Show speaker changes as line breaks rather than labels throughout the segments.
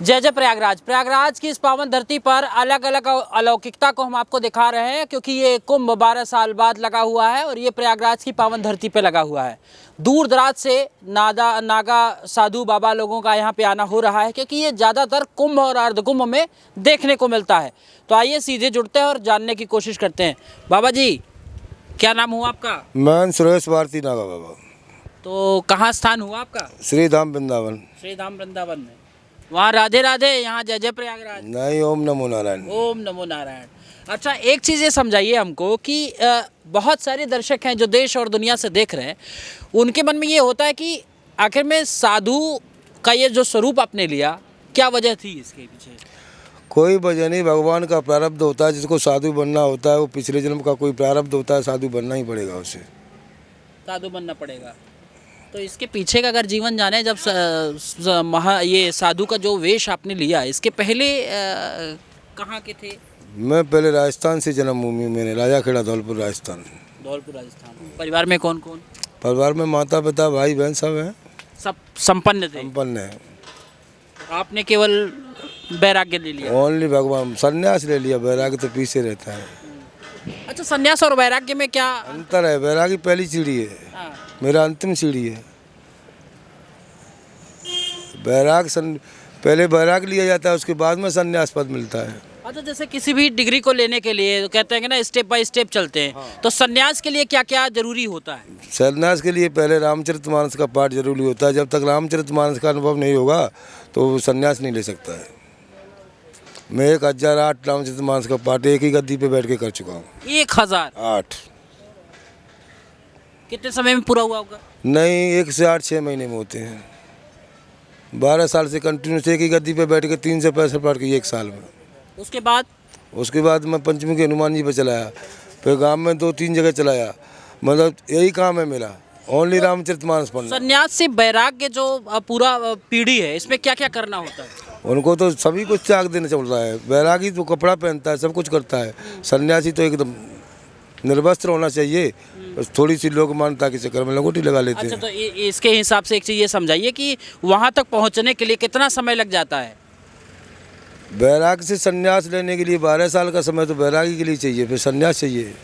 जय जय प्रयागराज। प्रयागराज की इस पावन धरती पर अलग अलग अलौकिकता को हम आपको दिखा रहे हैं, क्योंकि ये कुंभ 12 साल बाद लगा हुआ है और ये प्रयागराज की पावन धरती पे लगा हुआ है। दूर दराज से नागा साधु बाबा लोगों का यहाँ पे आना हो रहा है, क्योंकि ये ज़्यादातर कुंभ और अर्धकुंभ में देखने को मिलता है। तो आइए सीधे जुड़ते हैं और जानने की कोशिश करते हैं। बाबा जी, क्या नाम हुआ आपका?
मैं सुरेश भारती नागा बाबा।
तो कहाँ स्थान हुआ आपका?
श्रीधाम वृंदावन।
श्रीधाम वृंदावन में। वहाँ राधे राधे, यहाँ जय जय प्रयागराज।
नहीं, ओम नमो नारायण।
ओम नमो नारायण। अच्छा, एक चीज़ ये समझाइए हमको कि बहुत सारे दर्शक हैं जो देश और दुनिया से देख रहे हैं, उनके मन में ये होता है कि आखिर में साधु का ये जो स्वरूप आपने लिया, क्या वजह थी इसके पीछे?
कोई वजह नहीं, भगवान का प्रारब्ध होता है। जिसको साधु बनना होता है वो पिछले जन्म का कोई प्रारब्ध होता है, साधु बनना ही पड़ेगा उसे।
साधु बनना पड़ेगा। तो इसके पीछे का अगर जीवन जाने, जब ये साधु का जो वेश आपने लिया, इसके पहले कहाँ के थे?
मैं पहले राजस्थान से जन्मभूमि, मैंने राजाखेड़ा धौलपुर राजस्थान।
धौलपुर राजस्थान। परिवार में कौन कौन?
परिवार में माता पिता भाई बहन सब हैं।
सब संपन्न थे?
संपन्न है।
आपने केवल वैराग्य ले लिया?
ओनली भगवान, संन्यास ले लिया, वैराग्य तो पीछे रहता है।
अच्छा, संन्यास और वैराग्य में क्या
अंतर है? वैराग्य पहली सीढ़ी है,
हाँ।
मेरा अंतिम सीढ़ी है। पहले वैराग्य लिया जाता है, उसके बाद में संन्यास पद मिलता है।
अच्छा, जैसे किसी भी डिग्री को लेने के लिए तो कहते हैं कि ना स्टेप बाय स्टेप चलते हैं, हाँ। तो संन्यास के लिए क्या क्या जरूरी होता है?
संन्यास के लिए पहले रामचरितमानस का पाठ जरूरी होता है। जब तक रामचरितमानस का अनुभव नहीं होगा तो संन्यास नहीं ले सकता है। मैं 1008 रामचरितमानस का पाठ एक ही गद्दी पे बैठ के कर चुका हूँ।
1008? कितने समय में पूरा हुआ होगा?
नहीं, 1 से 8 6 महीने में होते हैं। 12 साल से कंटिन्यूस एक ही गद्दी पे बैठ के 3 से 65 पाठ की 1 साल में।
उसके बाद
मैं पंचमी के हनुमान जी पे चलाया, फिर गांव में 2-3 जगह चलाया। मतलब यही काम है मेरा, ओनली रामचरितमानस पढ़ना।
संन्यास से वैराग्य जो पूरा पीढ़ी है, इसमें क्या क्या करना होता है?
उनको तो सभी कुछ त्याग देना चल रहा है। वैरागी तो कपड़ा पहनता है, सब कुछ करता है। सन्यासी तो एकदम निर्वस्त्र होना चाहिए। बस थोड़ी सी लोग मान्यता के चक्कर में लंगोटी लगा लेते हैं।
अच्छा, तो इसके हिसाब से एक चीज़ ये समझाइए कि वहाँ तक पहुँचने के लिए कितना समय लग जाता है?
वैराग से संन्यास लेने के लिए 12 साल का समय तो वैरागी के लिए चाहिए, फिर संन्यास चाहिए।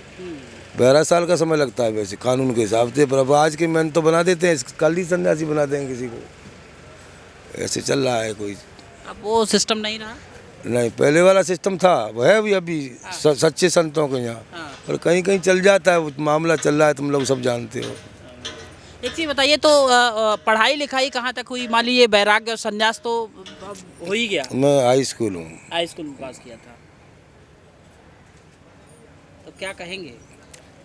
12 साल का समय लगता है वैसे कानून के हिसाब से, पर अब आज के मैन तो बना देते हैं, कल ही सन्यासी बना देंगे किसी को। ऐसे चल रहा है। कोई
अब वो सिस्टम नहीं रहा?
नहीं, पहले वाला सिस्टम था वो है भी अभी, हाँ। सच्चे संतों के यहाँ, हाँ। और कहीं कहीं चल जाता है, वो मामला चल रहा है, तुम लोग सब जानते हो।
एक चीज़ बताइए, तो पढ़ाई लिखाई कहाँ तक हुई? मान लीजिए वैराग्य और संन्यास तो हो ही गया।
मैं हाई स्कूल हूँ।
हाई स्कूल में पास किया था, तो क्या कहेंगे?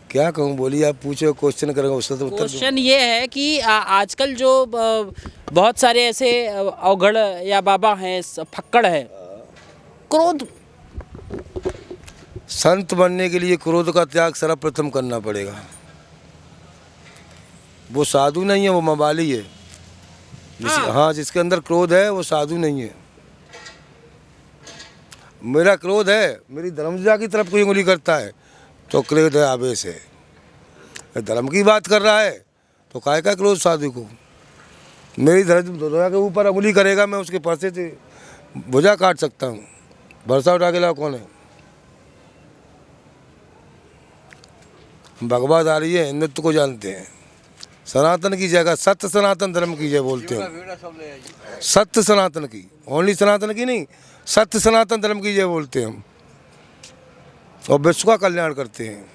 क्या कहूँ, बोलिए, आप पूछो, क्वेश्चन करेंगे उसका तो उत्तर।
क्वेश्चन ये है कि आजकल जो बहुत सारे ऐसे अवघड़ या बाबा हैं, फक्कड़ है, क्रोध।
संत बनने के लिए क्रोध का त्याग सर्वप्रथम करना पड़ेगा। वो साधु नहीं है, वो मवाली है। हाँ, जिसके अंदर क्रोध है वो साधु नहीं है। मेरा क्रोध है, मेरी धर्मजा की तरफ कोई उंगली करता है तो क्रोध है, आवेश है। धर्म की बात कर रहा है तो काहे का क्रोध साधु को? मेरी धर्मजा के ऊपर उंगली करेगा, मैं उसके पर्से से भुजा काट सकता हूँ। भरसा उठा के लाओ, कौन है? भगवत आ रही है, हिंदुत्व को जानते हैं। सनातन की जगह सत्य सनातन धर्म की जय बोलते हैं। सत्य सनातन की, ओनली सनातन की नहीं, सत्य सनातन धर्म की जय बोलते हैं हम, और विश्व का कल्याण करते हैं।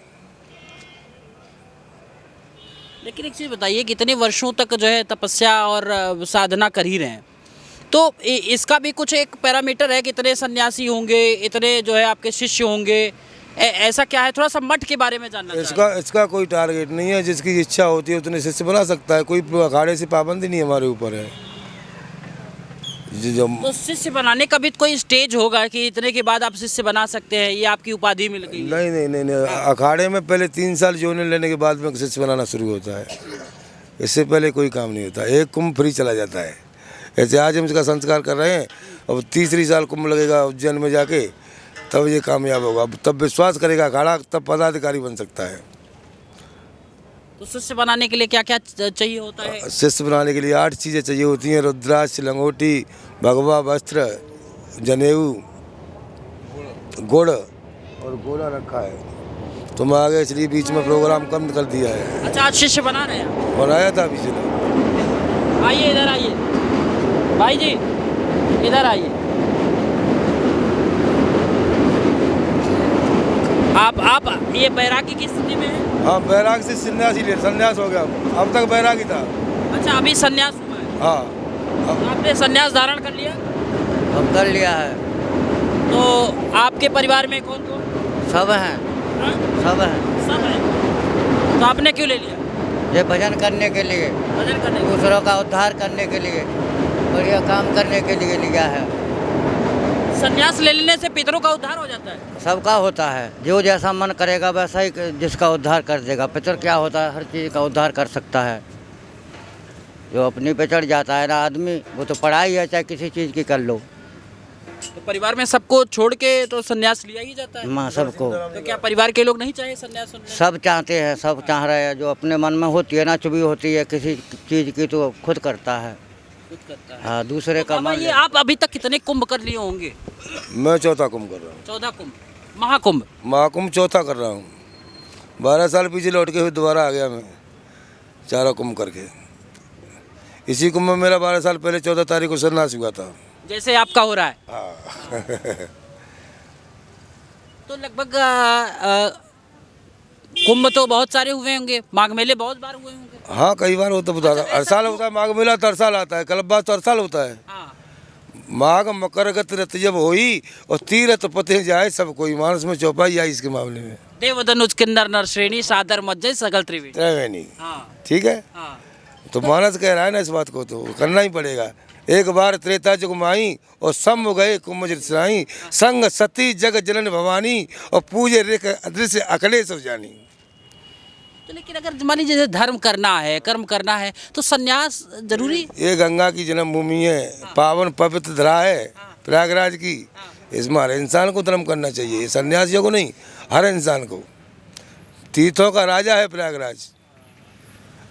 लेकिन एक चीज़ बताइए, कितने वर्षों तक जो है तपस्या और साधना कर ही रहे हैं, तो इसका भी कुछ एक पैरामीटर है? कितने सन्यासी होंगे, इतने जो है आपके शिष्य होंगे, ऐसा क्या है? थोड़ा सा मठ के बारे में जानना।
इसका कोई टारगेट नहीं है। जिसकी इच्छा होती है उतने शिष्य बना सकता है। कोई अखाड़े से पाबंदी नहीं हमारे ऊपर है।
तो शिष्य बनाने का भी कोई स्टेज होगा कि इतने के बाद आप शिष्य बना सकते हैं, ये आपकी उपाधि मिल गई?
नहीं, अखाड़े में पहले 3 साल जोने लेने के बाद में शिष्य बनाना शुरू होता है। इससे पहले कोई काम नहीं होता। एक कुंभ फ्री चला जाता है। ऐसे आज हम इसका संस्कार कर रहे हैं, अब 3री साल कुंभ लगेगा उज्जैन में जाके, तब ये कामयाब होगा। तब विश्वास करेगा अखाड़ा, तब पदाधिकारी बन सकता है।
तो शिष्य बनाने के लिए क्या क्या चाहिए होता है?
शिष्य बनाने के लिए 8 चीज़ें चाहिए होती हैं। रुद्राक्ष, लंगोटी, भगवा वस्त्र, जनेऊ, गुड़ और गोला रखा है। तुम आगे इसलिए बीच में प्रोग्राम कम कर दिया है।
अच्छा, आज शिष्य बना रहे हैं?
बनाया था पिछले।
आइए इधर आइए भाई जी, इधर आइए। आप ये बैरागी की स्थिति में हैं?
हाँ, बैराग से संन्यास हो गया। अब तक बैरागी था।
अच्छा, अभी संन्यास हुआ है?
हाँ।
आपने संन्यास धारण कर लिया?
हम कर लिया है।
तो आपके परिवार में कौन कौन?
सब हैं।
हाँ?
सब हैं।
सब है। तो आपने क्यों ले लिया?
ये भजन करने के लिए,
भजन करने के लिए।
दूसरों का उद्धार करने के लिए, बढ़िया काम करने के लिए लिया है।
संन्यास ले लेने से पितरों का उद्धार हो जाता है?
सबका होता है, जो जैसा मन करेगा वैसा ही जिसका उद्धार कर देगा। पितर क्या होता है, हर चीज़ का उद्धार कर सकता है। जो अपनी पे चढ़ जाता है ना आदमी, वो तो पढ़ाई है, चाहे किसी चीज़ की कर लो।
तो परिवार में सबको छोड़ के तो संन्यास लिया ही जाता है?
माँ सबको,
तो क्या परिवार के लोग नहीं चाहे संन्यास सुनने?
सब चाहते हैं, सब चाह रहे हैं। जो अपने मन में होती है ना, चुभी होती है किसी चीज़ की, तो खुद करता है।
खुद करता है।
हाँ, दूसरे
तो
का
बाबा,
मन
ये आप अभी तक कितने कुंभ कर लिए होंगे?
मैं चौथा कुंभ कर रहा हूँ।
14 कुंभ, महाकुंभ।
महाकुंभ चौथा कर रहा हूँ। 12 साल पीछे लौट के फिर दोबारा आ गया मैं, 4 कुंभ करके। इसी कुंभ में मेरा 12 साल पहले 14 तारीख को संन्यास हुआ था।
जैसे आपका हो रहा है।
हाँ।
तो लगभग कुंभ तो बहुत सारे हुए होंगे, माघ मेले बहुत बार हुए होंगे।
हाँ, कई बार होता बता हर साल होता है। माघ मेला तो हर साल आता है, कलब्बा तो हर साल होता है।
हाँ।
माघ मकर गत रत जब होई और तीरथ पते जाए सब कोई, मानस में चौपाई आई इसके मामले में।
देवदनुज किन्नर नर श्रेणी सादर मज्जय सगल त्रिवेणी।
त्रिवेणी,
हाँ
ठीक है।
हाँ।
तो मानस कह रहा है ना इस बात को, तो करना ही पड़ेगा। एक बार त्रेता जुग माई और सम गए कुंभ सिराई, संग सती जग जनन भवानी और पूजे रेख अदृश्य अकले सब जानी।
तो लेकिन अगर मान लीजिए जैसे धर्म करना है, कर्म करना है, तो संन्यास जरूरी?
ये गंगा की जन्मभूमि है, पावन पवित्र धरा है प्रयागराज की। इसमें हर इंसान को धर्म करना चाहिए, ये सन्यासियों को नहीं, हर इंसान को। तीर्थों का राजा है प्रयागराज।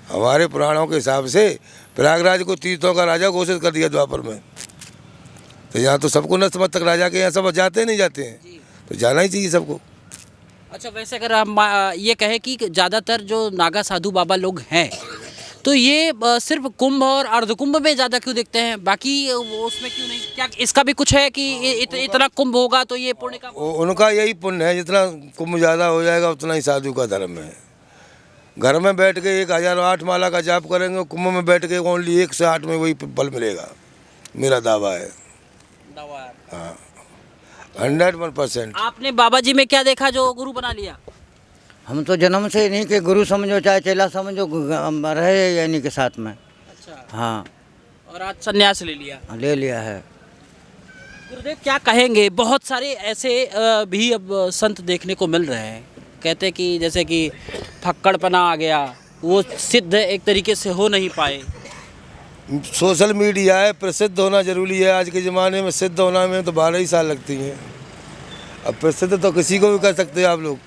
हमारे पुराणों के हिसाब से प्रयागराज को तीर्थों का राजा घोषित कर दिया द्वापर में। तो यहाँ तो सबको नतमस्तक राजा के यहाँ सब जाते नहीं जाते हैं, तो जाना ही चाहिए सबको।
अच्छा, वैसे अगर हम ये कहें कि ज़्यादातर जो नागा साधु बाबा लोग हैं, तो ये सिर्फ कुंभ और अर्धकुंभ में ज़्यादा क्यों देखते हैं, बाकी वो उसमें क्यों नहीं? क्या इसका भी कुछ है कि इतना कुंभ होगा तो ये पुण्य का?
उनका यही पुण्य है, जितना कुंभ ज़्यादा हो जाएगा उतना ही साधु का धर्म है। घर में बैठ के 1008 माला का जाप करेंगे, कुंभ में बैठ के ओनली 1 से 8 में वही फल मिलेगा, मेरा दावा है। हाँ, 100%।
आपने बाबा जी में क्या देखा जो गुरु बना लिया?
हम तो जन्म से नहीं कि गुरु समझो चाहे चेला समझो, रहे यानी के साथ में।
अच्छा।
हाँ,
और आज संन्यास ले लिया?
ले लिया है।
गुरुदेव क्या कहेंगे? बहुत सारे ऐसे भी अब संत देखने को मिल रहे हैं, कहते हैं कि जैसे कि फक्कड़पना आ गया, वो सिद्ध एक तरीके से हो नहीं पाए।
सोशल मीडिया है, प्रसिद्ध होना जरूरी है। आज के ज़माने में सिद्ध होना में तो 12 ही साल लगती हैं। अब प्रसिद्ध तो किसी को भी कर सकते हैं आप लोग।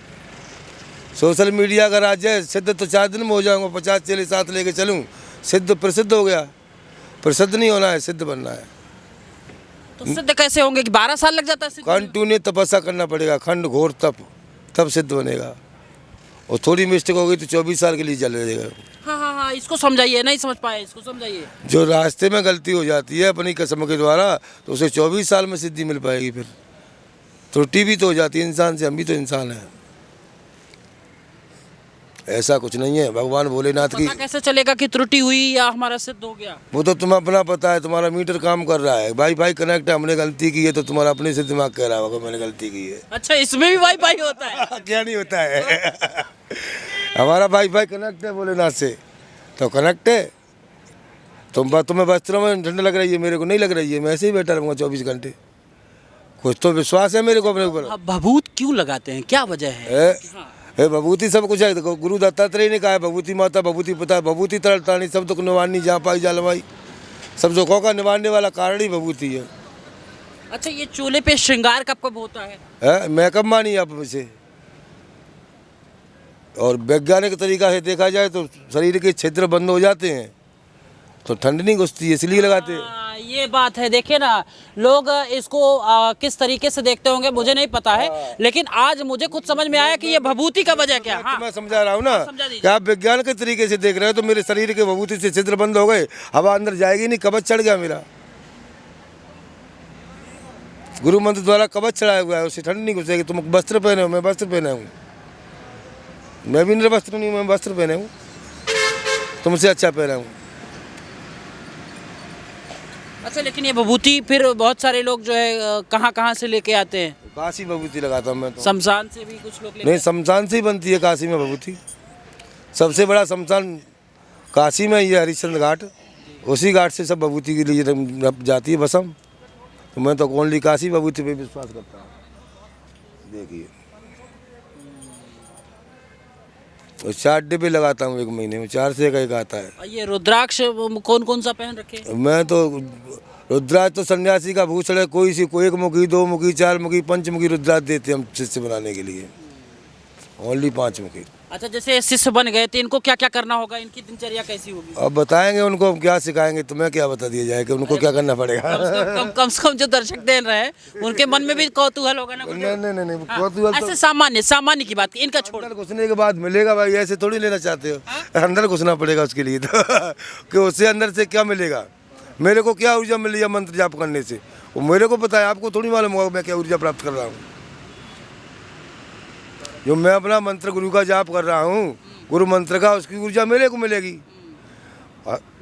सोशल मीडिया का राज्य है, सिद्ध तो 4 दिन में हो जाऊंगा, 50 चेले साथ लेके चलूँ, सिद्ध प्रसिद्ध हो गया। प्रसिद्ध नहीं होना है, सिद्ध बनना है।
तो सिद्ध कैसे होंगे कि 12 साल लग जाता है सिद्ध?
कंटिन्यू तपस्या करना पड़ेगा, खंड घोर तब सिद्ध बनेगा। और थोड़ी मिस्टेक हो गई तो 24 साल के लिए चल रहेगा।
हाँ हाँ हाँ, इसको समझाइए, नहीं समझ पाए, इसको समझाइए।
जो रास्ते में गलती हो जाती है अपनी कसम के द्वारा, तो उसे 24 साल में सिद्धि मिल पाएगी। फिर त्रुटि भी तो हो जाती है इंसान से, हम भी तो इंसान हैं, ऐसा कुछ नहीं है। भगवान भोलेनाथ की
पता कैसे चलेगा कि त्रुटि हुई या हमारा सिद्ध हो गया?
वो तो तुम्हें अपना पता है, तुम्हारा मीटर काम कर रहा है, वाईफाई कनेक्ट है, हमने गलती की है तो तुम्हारा अपने से दिमाग कह रहा होगा मैंने गलती की है।
अच्छा, इसमें भी वाईफाई होता है?
क्या नहीं होता है। हमारा वाईफाई कनेक्ट है भोलेनाथ से, तो कनेक्ट है। तुम्हें वस्त्रों में ठंड लग रही है, मेरे को नहीं लग रही है, मैं ऐसे ही बैठा रहूँगा 24 घंटे। कुछ तो विश्वास है मेरे को अपने ऊपर।
भभूत क्यों लगाते हैं, क्या वजह है?
भभूति सब कुछ है। देखो गुरु दत्तात्रेय ने कहा है, भभूति माता भभूति पिता भभूति तरलतानी सब दुख निवारनी जहाँ पाई जालमाई। सब दुखों का निवारने वाला कारण ही भभूति है।
अच्छा, ये चूल्हे पे श्रृंगार कब कब होता है?
मेकअप मानी आप मुझे। और वैज्ञानिक तरीका से देखा जाए तो शरीर के छिद्र बंद हो जाते हैं तो ठंड नहीं घुसती, इसलिए लगाते हैं।
ये बात है। देखिए ना, लोग इसको किस तरीके से देखते होंगे मुझे नहीं पता है, लेकिन आज मुझे कुछ समझ में आया कि ये भभूति का वजह क्या है। हाँ,
मैं समझा रहा हूँ ना
समझा दीजिए।
कि आप विज्ञान के तरीके से देख रहे हो, तो मेरे शरीर के भभूति से छिद्र बंद हो गए, हवा अंदर जाएगी नहीं, कवच चढ़ गया मेरा। गुरु मंत्र द्वारा कवच चढ़ाया हुआ है, उससे ठंड नहीं घुसेगी। तुम वस्त्र पहने हो, मैं वस्त्र पहने हूँ। मैं भी निर्वस्त्र नहीं हूँ, मैं वस्त्र पहने हूँ, तुमसे अच्छा पहना हूँ।
अच्छा, लेकिन ये विभूति फिर बहुत सारे लोग जो है कहाँ कहाँ से लेके आते हैं?
काशी विभूति लगाता हूँ मैं तो।
शमशान से भी कुछ लोग लेके
नहीं, शमशान से ही बनती है काशी में विभूति। सबसे बड़ा शमशान काशी में ही है, हरिश्चंद्र घाट। उसी घाट से सब विभूति के लिए जाती है भस्म। तो मैं तो ओनली काशी विभूति पे विश्वास करता हूँ। देखिए, और 4 डिब्बे लगाता हूँ एक महीने में, 4 से एक आता है।
और ये रुद्राक्ष कौन कौन सा पहन रखे?
मैं तो रुद्राक्ष तो सन्यासी का भूषण है। कोई सी कोई 1 मुखी, 2 मुखी, 4 मुखी, 5 मुखी रुद्राक्ष देते हम शिष्य बनाने के लिए, ओनली 5 मुखी।
अच्छा, जैसे शिष्य बन गए तो इनको क्या क्या करना होगा? इनकी दिनचर्या कैसी होगी?
अब बताएंगे उनको, हम क्या सिखाएंगे, तुम्हें क्या बता दिया जाए कि उनको क्या करना पड़ेगा।
कम से कम जो दर्शक देख रहे हैं उनके मन में भी कौतूहल होगा ना कुछ?
नहीं,
हाँ,
कौतूहल तो
ऐसे सामान्य की बात, इनका छोड़।
अंदर घुसने के बाद मिलेगा भाई, ऐसे थोड़ी लेना चाहते हो। अंदर घुसना पड़ेगा उसके लिए तो कि उससे अंदर से क्या मिलेगा। मेरे को क्या ऊर्जा मिल रही है मंत्र जाप करने से, वो मेरे को पता है, आपको थोड़ी मालूम होगा मैं क्या ऊर्जा प्राप्त कर रहा हूँ। जो मैं अपना मंत्र गुरु का जाप कर रहा हूँ, गुरु मंत्र का, उसकी ऊर्जा मेरे को मिलेगी।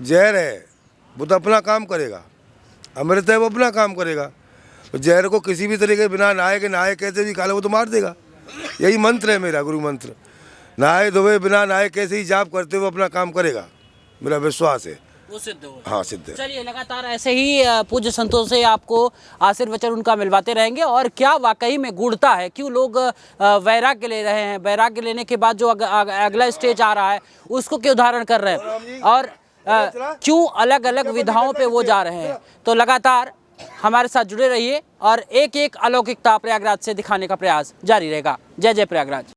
जहर है वो तो अपना काम करेगा, अमृत है वो अपना काम करेगा। तो जहर को किसी भी तरीके बिना नहाए के नहाए कैसे भी खा ले वो तो मार देगा। यही मंत्र है मेरा गुरु मंत्र। नहाए धोए बिना नहाए कैसे ही जाप करते हुए अपना काम करेगा, मेरा विश्वास है
वो सिद्ध हो।
हाँ, सिद्ध है।
चलिए, लगातार ऐसे ही पूज्य संतों से आपको आशीर्वचन उनका मिलवाते रहेंगे। और क्या वाकई में गुणता है, क्यों लोग वैराग्य ले रहे हैं, वैराग्य लेने के बाद जो अगला स्टेज आ रहा है उसको क्यों धारण कर रहे हैं, और क्यों अलग अलग विधाओं पे वो जा रहे हैं। तो लगातार हमारे साथ जुड़े रहिए और एक एक अलौकिकता प्रयागराज से दिखाने का प्रयास जारी रहेगा। जय जय प्रयागराज।